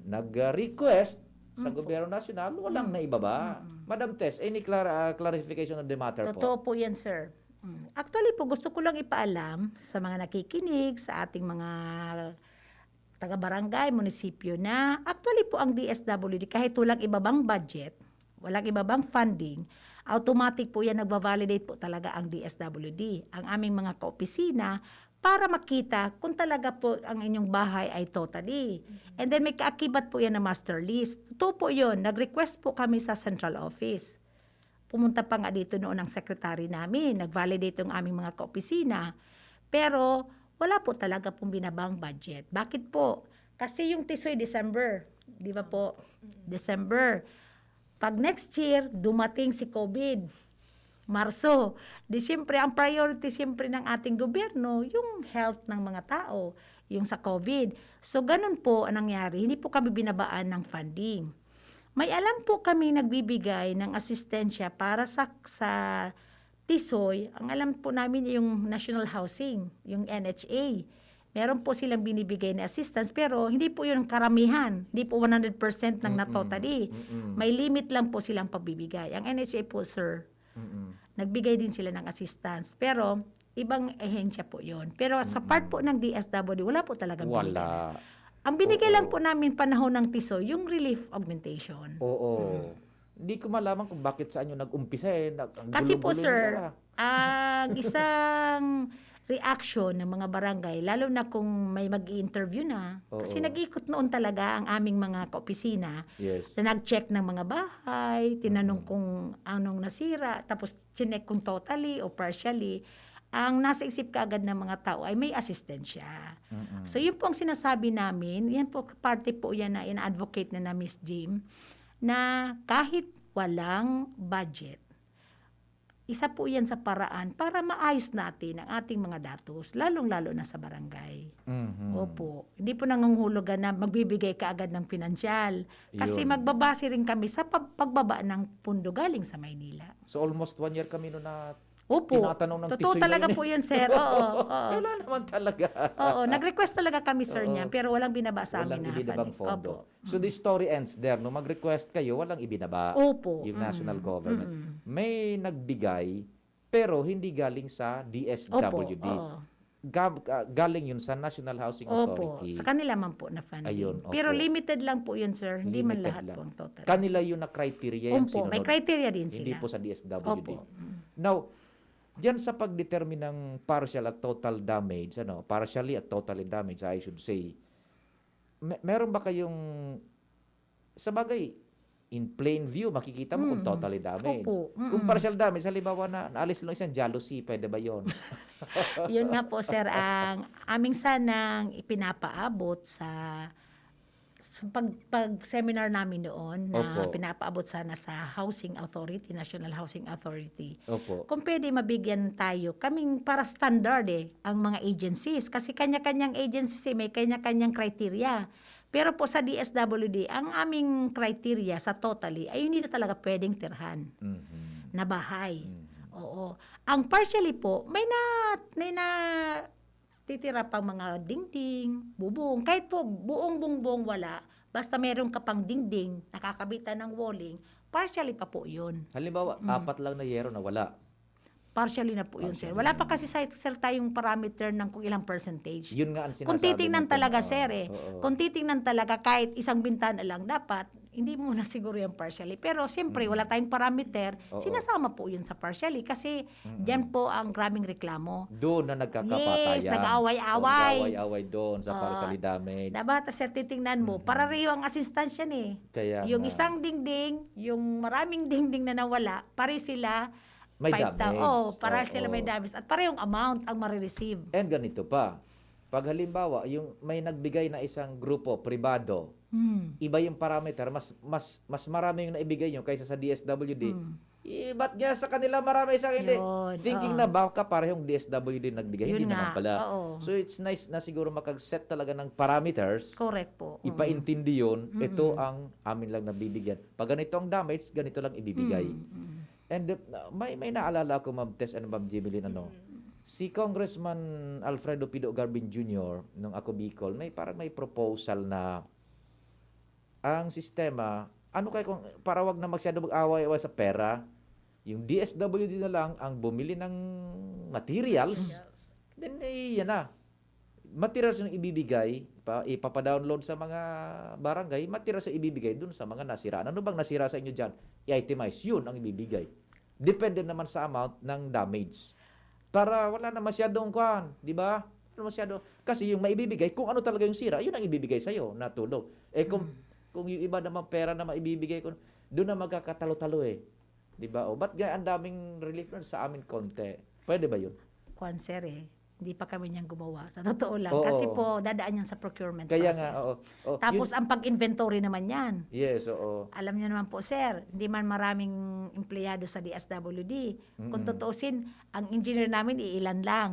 nag-request sa gobyerno nasyonal, walang naibaba. Madam Tess, any clarification on the matter po? Totoo po yan, sir. Actually po, gusto ko lang ipaalam sa mga nakikinig, sa ating mga taga-barangay, munisipyo na actually po ang DSWD, kahit walang ibabang budget, walang ibabang funding, automatic po yan nagva-validate po talaga ang DSWD, ang aming mga kaopisina, para makita kung talaga po ang inyong bahay ay totally. And then may kaakibat po yan na master list. Ito po yun, nag-request po kami sa central office. Pumunta pa nga dito noon ang secretary namin, nag-validate yung aming mga kaopisina. Pero wala po talaga pong binabang budget. Bakit po? Kasi yung Tisoy December, di ba po? December. Pag next year, dumating si COVID. Marso. Di siyempre, ang priority siyempre ng ating gobyerno, yung health ng mga tao, yung sa COVID. So, ganun po ang nangyari. Hindi po kami binabaan ng funding. May alam po kami nagbibigay ng asistensya para sa Tisoy. Ang alam po namin yung National Housing, yung NHA. Meron po silang binibigay na assistance, pero hindi po yun karamihan. Hindi po 100% ng na-totally. May limit lang po silang pabibigay. Ang NHA po, sir, nagbigay din sila ng assistance. Pero, ibang ehensya po yon. Pero sa part po ng DSWD, wala po talagang binigay. Wala. Ang binigay lang po namin panahon ng Tisoy, yung relief augmentation. Oo. Hindi ko malaman kung bakit saan yung nag-umpisa ang Kasi po, gulo-gulo sir, nila. ang isang reaction ng mga barangay, lalo na kung may mag-i-interview na, kasi nag-ikot noon talaga ang aming mga kaopisina, Yes. na nag-check ng mga bahay, tinanong kung anong nasira, tapos chinek kung totally o partially. Ang nasa isip kaagad ng mga tao ay may asistensya. So yun po ang sinasabi namin, yan po, parte po yan na ina-advocate na Miss Jim, na kahit walang budget, isa po yan sa paraan para maayos natin ang ating mga datos, lalong-lalo na sa barangay. Opo. Hindi po nangunghulugan na magbibigay ka agad ng pinansyal. Kasi Yun. magbabase rin kami sa pagbaba ng pundo galing sa Maynila. So almost 1 year kami no na Opo. tinatanong ng Totoo Tisoy talaga ngayon po yun, sir. Oo. Wala naman talaga. Oo. Nag-request talaga kami, sir, niyan. Pero walang binaba sa amin Walang na ibinabang funding. fondo. Opo. So the story ends there. No mag-request kayo, walang ibinaba. Opo. Yung national government. May nagbigay, pero hindi galing sa DSWD. Oo. Galing yun sa National Housing Opo. Authority. Sa kanila man po na funding. Ayun, opo. Pero limited lang po yun, sir. Hindi man Limited lahat lang. po ang total. Kanila yun na criteria yan Opo. May sinunod. criteria din sila. Hindi po sa DSWD. Opo. Now, diyan sa pagdetermine ng partial at total damage, partially at totally damage, I should say, meron ba kayong, sa bagay, in plain view, makikita mo kung totally damage. Opo. Kung partial damage, halimbawa na naalis lang isang jealousy, pwede ba yun? Yun nga po, sir, ang aming sanang ipinapaabot sa pag-seminar namin noon na Opo. pinapaabot sana sa Housing Authority, National Housing Authority. Opo. Kung pwede mabigyan tayo, kaming para standard ang mga agencies. Kasi kanya-kanyang agencies may kanya-kanyang criteria. Pero po sa DSWD, ang aming criteria sa totally ay hindi na talaga pwedeng tirhan na bahay. Oo. Ang partially po, may na titira pang mga dingding, bubong. Kahit po buong bungbong wala, basta meron ka pang dingding, nakakabitan ng walling, partially pa po yun. Halimbawa, 4 lang na yero na wala. Partially na po yun, sir. Wala pa kasi sir tayong parameter ng kung ilang percentage. Yun nga ang sinasabi Kung titingnan natin, talaga, oo. sir, Oo. kung titingnan talaga kahit isang bintana lang, dapat hindi muna siguro yung partially. Pero siyempre, wala tayong parameter. Oo. Sinasama po yun sa partially kasi diyan po ang grabing reklamo. Doon na nagkakapatayan. Yes, nag-aaway-away. Nag-aaway doon sa partially damage. Dapat, sir, titingnan mo, para rin ang assistance yan eh. Kaya Yung nga. isang dingding, yung maraming dingding na nawala, pare sila, May 5,000. damage. Para Oo. sila may damage. At parehong amount ang marireceive. And ganito pa, pag halimbawa, yung may nagbigay na isang grupo, pribado, iba yung parameter, mas marami yung naibigay nyo kaysa sa DSWD. Ba't nga sa kanila marami sa hindi? Yun, Thinking oo. na baka parehong DSWD nagbigay, Yun hindi naman nga, pala. oo. So it's nice na siguro makag-set talaga ng parameters, Correct po. ipaintindi yun, ito ang amin lang nabibigyan. Pag ganito ang damage, ganito lang ibibigay. And may naalala ko, Ma'am Tess and Ma'am Jimilyn, si Congressman Alfredo Pido Garbin Jr. nung ako Bicol, parang may proposal na ang sistema, ano kaya kung para wag na masyado mag-away-away sa pera, yung DSWD na lang ang bumili ng materials, then yan na. Materials yung ibibigay, ipapadownload sa mga barangay, materials yung ibibigay dun sa mga nasiraan. Ano bang nasira sa inyo dyan? I-itemize, yun ang ibibigay. Depende naman sa amount ng damage. Para wala na masyadong kwan, di ba? Wala masyado. Kasi yung maibibigay, kung ano talaga yung sira, yun ang ibibigay sa'yo na tulong. Kung yung iba naman pera na maibibigay ko, doon na magkakatalo-talo eh. Di ba? O, ba't ang daming relief nun sa amin konti? Pwede ba yun? Kwan, sir eh. Hindi pa kami niyang gumawa. Sa totoo lang. Oo. Kasi po, dadaan yan sa procurement Kaya process. nga, oo. Oh, Tapos, ang pag-inventory naman yan. yes, oo. Alam niyo naman po, sir, hindi man maraming empleyado sa DSWD. Kung tutuusin, ang engineer namin, iilan lang.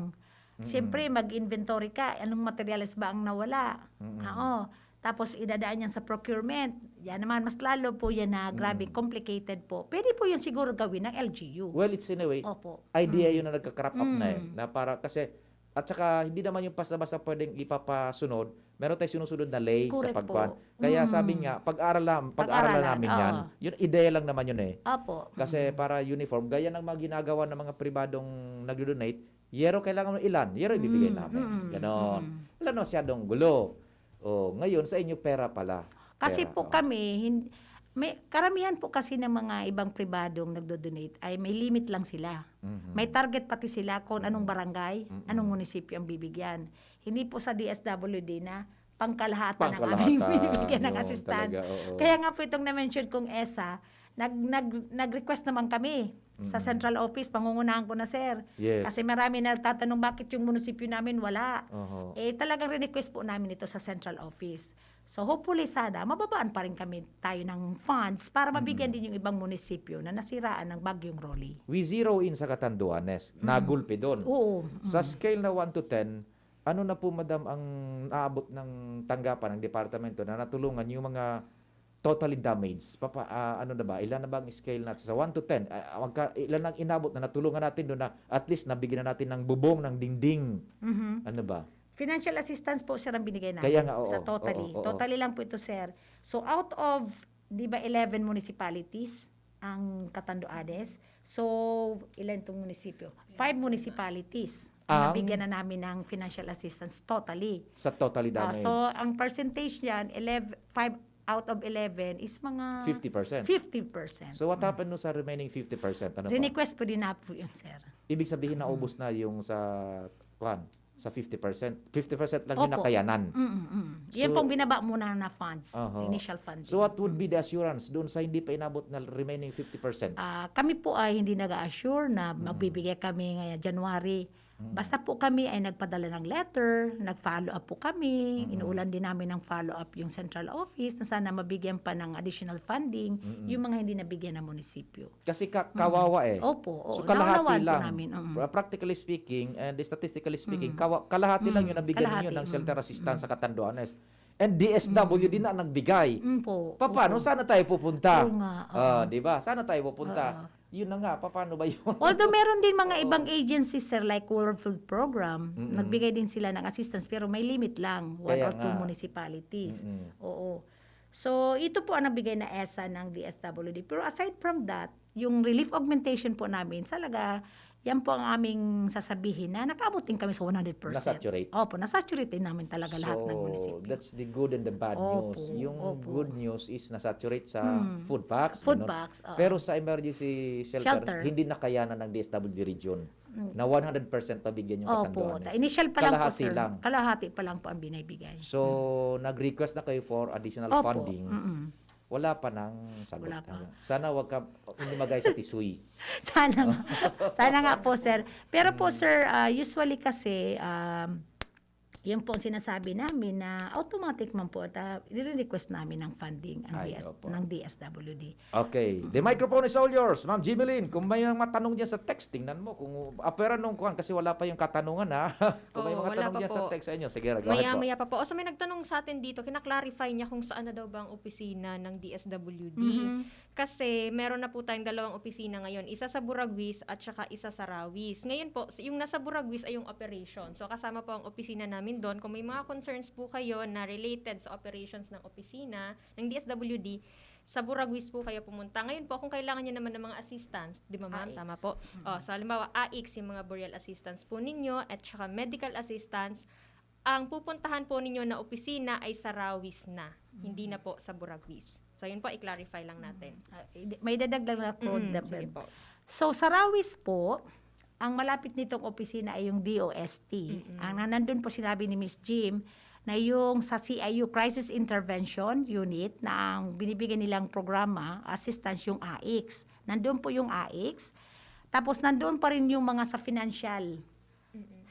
Siyempre, mag-inventory ka. Anong materials ba ang nawala? Oo. Tapos, idadaan yan sa procurement. Yan naman, mas lalo po yan na grabe, complicated po. Pwede po yan siguro gawin ng LGU. Well, it's in a way, Opo. idea yun na nagka-crop up na eh. Na para, kasi, at saka, hindi naman yung basta-basta pwedeng ipapasunod. Meron tayong sinusunod na lay sa Correct pagkuhan. po. Kaya sabi nga, pag-aralan namin oo. yan. Yun, ideya lang naman yun eh. Opo. Kasi para uniform, gaya ng mga ginagawa ng mga pribadong nag-donate, yero kailangan mo ilan, yero ibibigay namin. Ganon. Wala na masyadong gulo. O, ngayon, sa inyo pera pala. Kasi Pera, po kami, karamihan po kasi ng mga ibang pribadong nagdo-donate ay may limit lang sila. May target pati sila kung anong barangay, anong munisipyo ang bibigyan. Hindi po sa DSWD na pangkalahatan ng aming bibigyan ng yun assistance. talaga, oo. Kaya nga po itong na-mention kong ESA, nag-request naman kami sa central office, pangungunahan ko na, sir. Yes. Kasi marami nagtatanong bakit yung munisipyo namin wala. Oho. Talagang request po namin ito sa central office. So hopefully sana, mababaan pa rin kami tayo ng funds para mabigyan din yung ibang munisipyo na nasiraan ng bagyong Rolly. We zero in sa Catanduanes. Nagulpi doon. Oo. Sa scale na 1 to 10, ano na po, madam, ang naabot ng tanggapan ng departamento na natulungan yung mga totally damaged? Ano na ba? Ilan na ba ang scale natin? Sa 1 to 10, ilan ang inabot na natulungan natin doon na at least nabigyan na natin ng bubong, ng dingding? Ano ba? Financial assistance po, sir, ang binigay natin. Kaya nga, oo. Sa totally. Oo. Totally lang po ito, sir. So out of, di ba, 11 municipalities ang Catanduanes. So, ilan itong munisipyo? 5 municipalities. Nabigyan na namin ng financial assistance totally. Sa totally damaged? So, ang percentage yan, 5 out of 11 is mga 50%. 50%. So what happened no sa remaining 50%? Ano pa? Request po din na po yun, sir. Ibig sabihin na ubos na yung sa 50%. 50% lang yung Opo. nakayanan. Yan So- pong binaba muna na funds, Aha. initial funding. So what would be the assurance doon sa hindi pa inabot na remaining 50%? Kami po ay hindi nag-assure na magbibigay kami ngayong January. Basta po kami ay nagpadala ng letter, nag-follow up po kami, inuulan din namin ng follow up yung central office na sana mabigyan pa ng additional funding yung mga hindi nabigyan ng munisipyo. Kasi kawawa eh. Opo, So naunawaan kalahati po lang. namin. Practically speaking and statistically speaking, kalahati lang yung nabigyan ninyo ng shelter assistance sa Catanduanes. And DSWD na nagbigay. Po. Paano? Saan na tayo pupunta? Oo nga, Di ba? Saan na tayo pupunta? Yun na nga, paano ba yun? Although meron din mga ibang agencies, sir, like World Food Program, nagbigay din sila ng assistance pero may limit lang, 1 Kaya or 2 nga. municipalities. Oo. So, ito po ang nabigay na ESA ng DSWD. Pero aside from that, yung relief augmentation po namin, talaga, yan po ang aming sasabihin na nakaabot din kami sa 100%. Na-saturate. Opo, nasaturate din namin talaga lahat ng munisipyo. That's the good and the bad Opo, news. Yung opo. good news is nasaturate sa food packs. Food ganun. packs, oo. Pero sa emergency Shelter. hindi nakayanan ng DSWD region na 100% pabigyan yung Opo, Catanduanes. initial pa lang po, Kalahati sir. lang. Kalahati pa lang po ang binibigay. So, nag-request na kayo for additional Opo, funding. Wala pa nang sagot. Wala pa. Sana wag ka hindi magay sa tisoy. Sana nga po, sir. Pero po, sir, usually kasi, yun po ang sinasabi namin na automatic man po at i-request namin ng funding Ay, opo. ng DSWD. Okay. The microphone is all yours. Ma'am Jimeline, kung may mga tanong dyan sa text, tingnan mo. Kung apera nung kuhan, kasi wala pa yung katanungan ha. Kung may Oo, mga wala tanong pa dyan sa po. text sa inyo, sige, go ahead po. Maya-maya pa po. O, so may nagtanong sa atin dito, kinaklarify niya kung saan na daw ba ang opisina ng DSWD. Kasi meron na po tayong dalawang opisina ngayon. Isa sa Buraguis at saka isa sa Rawis. Ngayon po, yung nasa Buraguis ay yung operation. So kasama po ang opisina namin doon. Kung may mga concerns po kayo na related sa operations ng opisina ng DSWD, sa Buraguis po kayo pumunta. Ngayon po, kung kailangan nyo naman ng mga assistance, di ba ma'am? AIX. Tama po. O, so halimbawa, AIX, yung mga burial assistance po ninyo, at saka medical assistance, ang pupuntahan po ninyo na opisina ay sa Rawis na, hindi na po sa Buraguis. So yun po, i-clarify lang natin. May dadagdag na po. Sige po. So, sa Rawis po, ang malapit nitong opisina ay yung DOST. Ang nandun po sinabi ni Miss Jim na yung sa CIU, Crisis Intervention Unit, na ang binibigyan nilang programa, assistance yung AIX. Nandun po yung AIX. Tapos nandun pa rin yung mga sa financial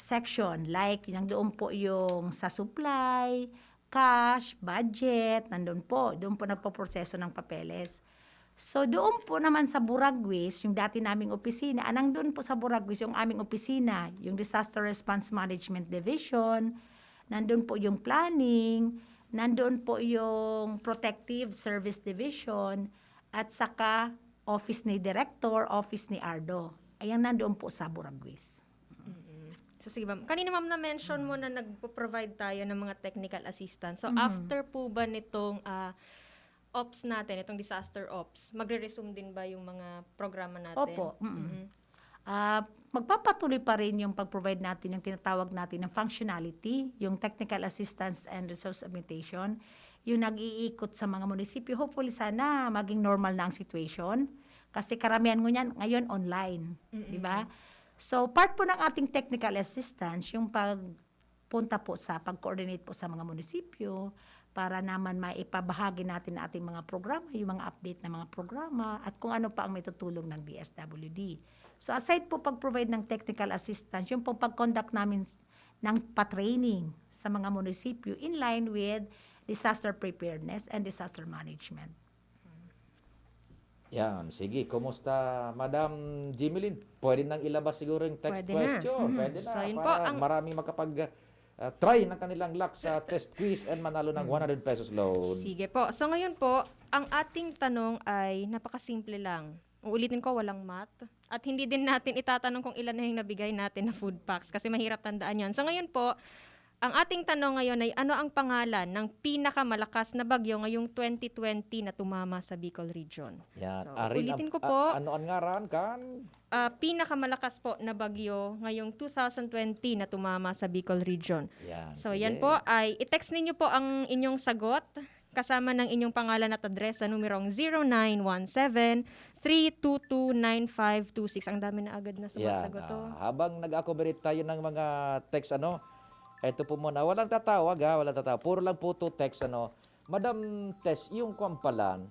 section. Like, nandoon po yung sa supply, cash, budget, nandun po. Doon po nagpo-proseso ng papeles. So, doon po naman sa Buraguis, yung dati naming opisina, nandun po sa Buraguis yung aming opisina, yung Disaster Response Management Division, nandun po yung planning, nandun po yung Protective Service Division, at saka office ni Director, office ni Ardo. Ayan, nandun po sa Buraguis. So sige ma'am, kanina ma'am na-mention mo na nagpo-provide tayo ng mga technical assistance. So after po ba nitong ops natin, itong disaster ops, magre-resume din ba yung mga programa natin? Opo. Magpapatuloy pa rin yung pag-provide natin yung tinatawag natin ng functionality, yung technical assistance and resource augmentation, yung nag-iikot sa mga munisipyo. Hopefully sana maging normal na ang situation kasi karamihan ngayon online, di ba? So part po ng ating technical assistance yung pagpunta po sa pag-coordinate po sa mga munisipyo para naman maipabahagi natin ang ating mga programa, yung mga update ng mga programa at kung ano pa ang may tutulong ng DSWD. So aside po pag-provide ng technical assistance, yung pong pag-conduct namin ng pa-training sa mga munisipyo in line with disaster preparedness and disaster management. Yan, sige. Kumusta, Madam Jimeline? Pwede nang ilabas siguro yung text Pwede na. question. Pwede na. So, yun po, Para ang- maraming makapag-try ng kanilang luck sa test quiz and manalo ng 100 pesos load. Sige po. So ngayon po, ang ating tanong ay napakasimple lang. Uulitin ko, walang math. At hindi din natin itatanong kung ilan na yung nabigay natin na food packs kasi mahirap tandaan yan. So ngayon po, ang ating tanong ngayon ay ano ang pangalan ng pinakamalakas na bagyo ngayong 2020 na tumama sa Bicol Region? Yan. So, Arin, ulitin ko po. ano ang ngaran kan? Pinakamalakas po na bagyo ngayong 2020 na tumama sa Bicol Region. Yan. So, sige. yan po ay i-text ninyo po ang inyong sagot kasama ng inyong pangalan at address sa numerong 0917-322-9526. Ang dami na agad na Yan. sumasagot. Habang nag-accommodate tayo ng mga text, ito po muna. Walang tatawag walang tatawag. Puro lang po to text, Madam Tess, yung kwampalan,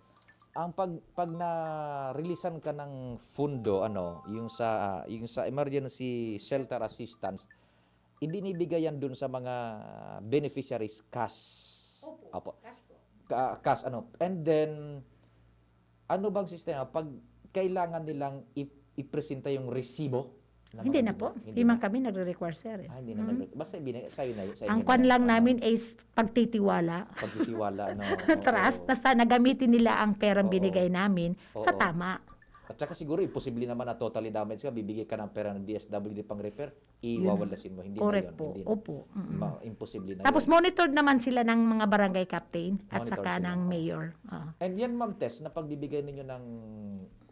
ang pag na-releasean ka ng fundo, yung sa emergency shelter assistance, ibinibigay yan dun sa mga beneficiaries cash. Opo. Cash, And then, ano bang sistema? Pag kailangan nilang ipresenta yung resibo, Hindi na po. Hindi man kami nagre-require, sir. hindi na basta sa'yo na. Ang kwan lang namin is pagtitiwala. Pagtitiwala, Trust na sana gamitin nila ang perang binigay namin sa Oo. tama. At saka siguro, imposible naman na totally damage ka, bibigay ka ng pera ng DSWD pang repair, iwawalasin mo. Hindi Correct na yun. po. Hindi na. Opo. Imposible na Tapos yun. monitored naman sila ng mga barangay captain at Monitor saka sila. ng mayor. And yan, Ma'am Tess, na pagbibigay ninyo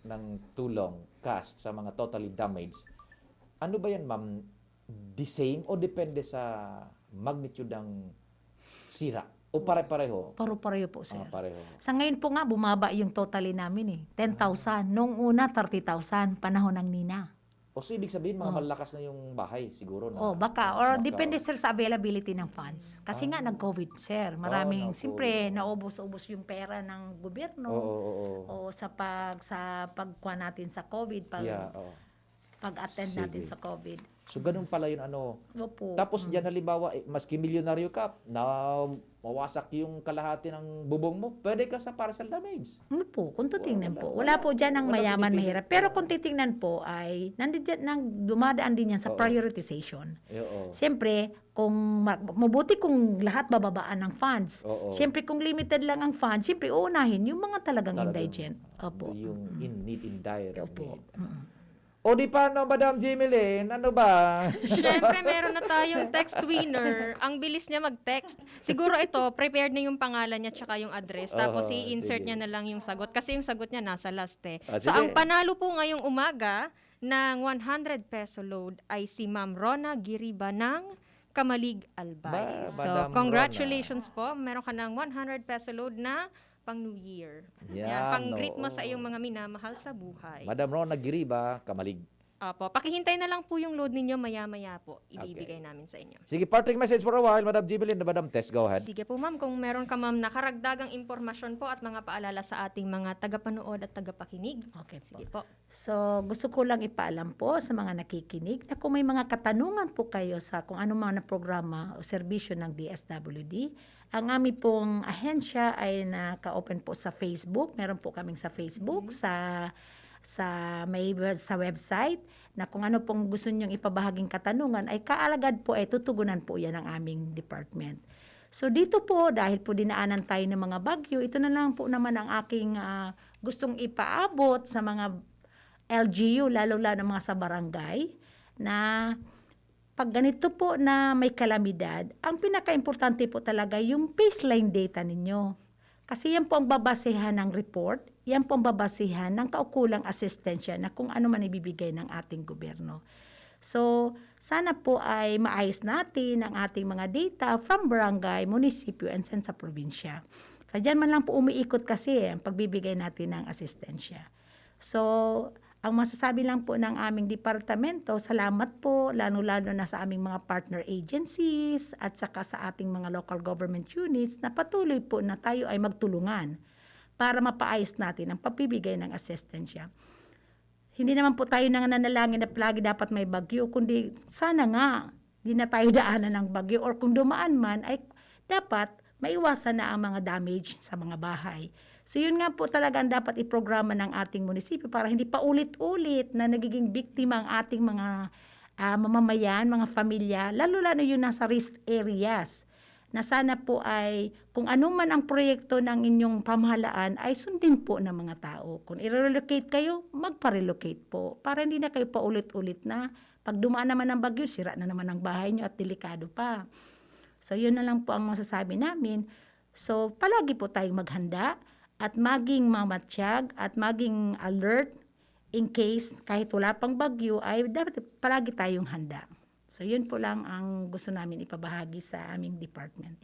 ng tulong, cash, sa mga totally damaged, Ano ba yan, ma'am? The same o depende sa magnitude ng sira? O pare-pareho? Pareho po, sir. Pareho. Sa ngayon po nga, bumaba yung totally namin 10,000. Nung una, 30,000, panahon ng Nina. O so, ibig sabihin, mga malakas na yung bahay, siguro na. Baka. Or depende, sir, sa availability ng funds. Kasi nga, nag-COVID, sir. Maraming, naku. siyempre, naubos-ubos yung pera ng gobyerno. O sa pagkuha natin sa COVID, Yeah, oo. pag-attend Sige. natin sa COVID. So, ganun pala yun, ano. Opo. Tapos dyan, halimbawa, maski milyonaryo ka, na mawasak yung kalahati ng bubong mo, pwede ka sa partial damage. Ano po, kung titingnan po. wala- Wala po dyan ang walang mayaman, pinipilit. mahirap. Pero kung titingnan po ay, dumadaan din yan sa Oo. prioritization. Oo. Siyempre, kung mabuti kung lahat bababaan ng funds. Oo. Siyempre, kung limited lang ang funds, siyempre, uunahin yung mga talagang Talagang indigent. Opo. Yung in need, in dire Opo. need. O di paano, Madam Jimilyn? Ano ba? Siyempre, meron na tayong text winner. Ang bilis niya mag-text. Siguro ito, prepared na yung pangalan niya tsaka yung address. Tapos Oo, i-insert sige. niya na lang yung sagot. Kasi yung sagot niya nasa last eh. Ah, So, sige. ang panalo po ngayong umaga ng 100 peso load ay si Ma'am Rona Giriba ng Kamalig Albay. Ba, So, Madam congratulations po. Meron ka ng 100 peso load na pang New Year. Yan, pang-greet mo oo. sa iyong mga minamahal sa buhay. Madam Rona Giriba, Kamalig. Opo, pakihintay na lang po yung load ninyo maya-maya po. Ibibigay namin sa inyo. Sige, parting message for a while, Madam Jimilyn, Madam Tess, go ahead. Sige po ma'am, kung meron ka ma'am nakaragdagang impormasyon po at mga paalala sa ating mga tagapanood at tagapakinig. Okay po. Sige po. So, gusto ko lang ipaalam po sa mga nakikinig na kung may mga katanungan po kayo sa kung ano man na programa o serbisyo ng DSWD, ang aming pong ahensya ay naka-open po sa Facebook. Meron po kaming sa Facebook, sa website, na kung ano pong gusto nyong ipabahaging katanungan ay kaalagad po ay tutugunan po yan ng aming department. So dito po, dahil po dinaanan tayo ng mga bagyo, ito na lang po naman ang aking gustong ipaabot sa mga LGU, lalo-lalo mga sa barangay, na pag ganito po na may kalamidad, ang pinaka-importante po talaga yung baseline data ninyo. Kasi yan po ang babasehan ng report, yan po ang babasehan ng kaukulang asistensya na kung ano man ibibigay ng ating gobyerno. So, sana po ay maayos natin ang ating mga data from barangay, munisipyo, and sen sa probinsya. So, dyan man lang po umiikot kasi ang pagbibigay natin ng asistensya. So, ang masasabi lang po ng aming departamento, salamat po, lalo-lalo na sa aming mga partner agencies at saka sa ating mga local government units na patuloy po na tayo ay magtulungan para mapaayos natin ang pagbibigay ng asistensya. Hindi naman po tayo nananalangin na palagi dapat may bagyo, kundi sana nga di na tayo daanan ng bagyo or kung dumaan man ay dapat maiwasan na ang mga damage sa mga bahay. So yun nga po talaga ang dapat iprograma ng ating munisipyo para hindi pa ulit-ulit na nagiging biktima ang ating mga mamamayan, mga pamilya, lalo-lalo yung nasa risk areas. Na sana po ay kung ano man ang proyekto ng inyong pamahalaan ay sundin po ng mga tao. Kung i-relocate kayo, magpa-relocate po para hindi na kayo pa ulit-ulit na pag dumaan naman ng bagyo, sira na naman ang bahay nyo at delikado pa. So yun na lang po ang masasabi namin. So palagi po tayong maghanda at maging mamatsyag at maging alert in case kahit wala pang bagyo ay dapat palagi tayong handa. So yun po lang ang gusto namin ipabahagi sa aming department.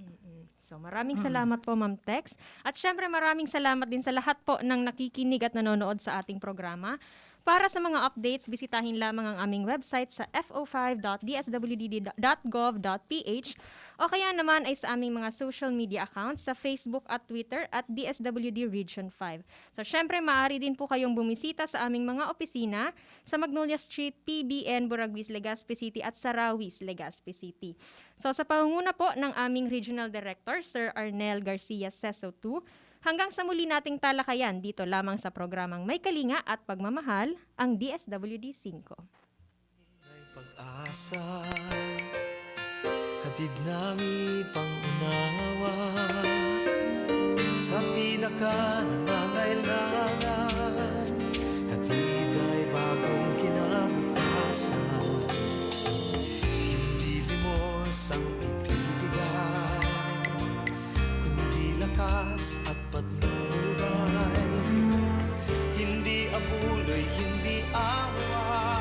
So maraming salamat po Ma'am Tex. At syempre maraming salamat din sa lahat po ng nakikinig at nanonood sa ating programa. Para sa mga updates, bisitahin lamang ang aming website sa fo5.dswd.gov.ph o kaya naman ay sa aming mga social media accounts sa Facebook at Twitter at DSWD Region 5. So syempre, maaari din po kayong bumisita sa aming mga opisina sa Magnolia Street, PBN, Buraguis, Legazpi City at Sarawis, Legazpi City. So sa pangunguna po ng aming Regional Director, Sir Arnel Garcia Seso II, hanggang sa muli nating talakayan dito lamang sa programang May Kalinga at Pagmamahal, ang DSWD 5. May pag-asa, hatid namin pang-unawa sa pinaka nangangailangan.